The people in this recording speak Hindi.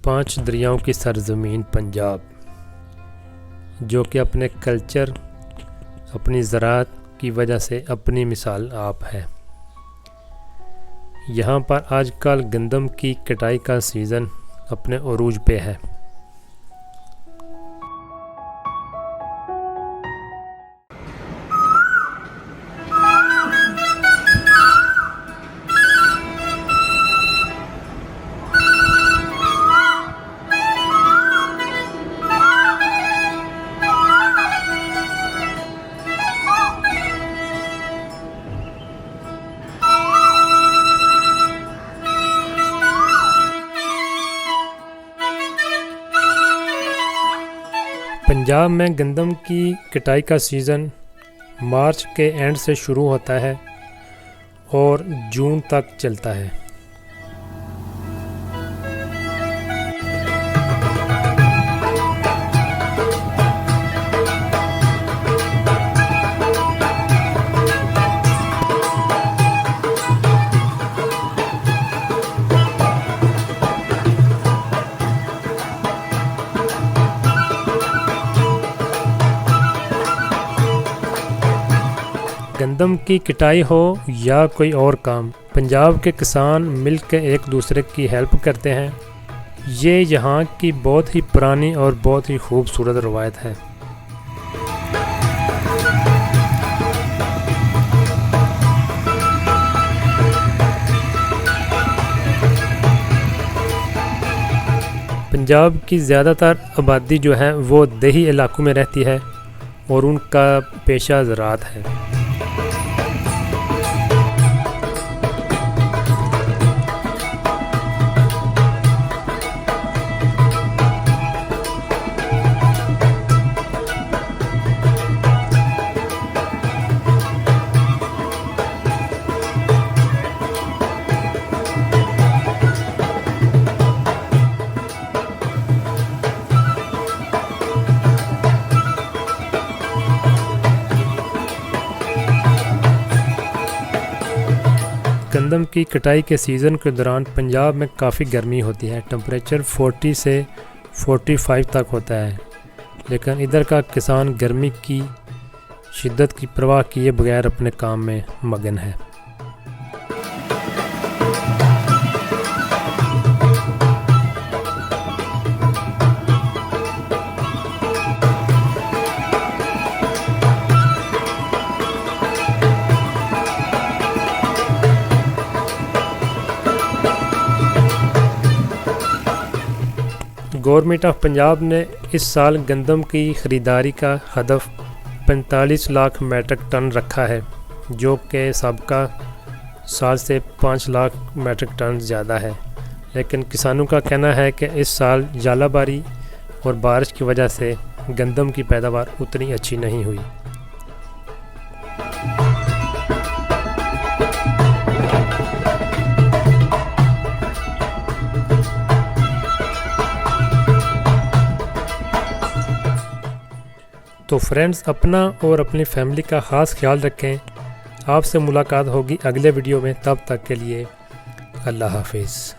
5 दरियाओं की सरज़मीन पंजाब, जो कि अपने कल्चर, अपनी ज़राअत की वजह से अपनी मिसाल आप है। यहाँ पर आजकल गंदम की कटाई का सीज़न अपने उरूज पे है। पंजाब में गंदम की कटाई का सीज़न मार्च के एंड से शुरू होता है और जून तक चलता है। गंदम की कटाई हो या कोई और काम, पंजाब के किसान मिलकर एक दूसरे की हेल्प करते हैं। ये यहाँ की बहुत ही पुरानी और बहुत ही खूबसूरत रवायत है। पंजाब की ज़्यादातर आबादी जो है वो देही इलाकों में रहती है और उनका पेशा ज़राअत है। गंदम की कटाई के सीज़न के दौरान पंजाब में काफ़ी गर्मी होती है। टेम्परेचर 40 से 45 तक होता है, लेकिन इधर का किसान गर्मी की शिद्दत की परवाह किए बगैर अपने काम में मगन है। गवर्नमेंट ऑफ पंजाब ने इस साल गंदम की ख़रीदारी का हदफ 45 लाख मेट्रिक टन रखा है, जो कि सबका साल से 5 लाख मेट्रिक टन ज़्यादा है। लेकिन किसानों का कहना है कि इस साल जालाबारी और बारिश की वजह से गंदम की पैदावार उतनी अच्छी नहीं हुई। तो फ्रेंड्स, अपना और अपनी फैमिली का ख़ास ख्याल रखें। आपसे मुलाकात होगी अगले वीडियो में, तब तक के लिए अल्लाह हाफिज़।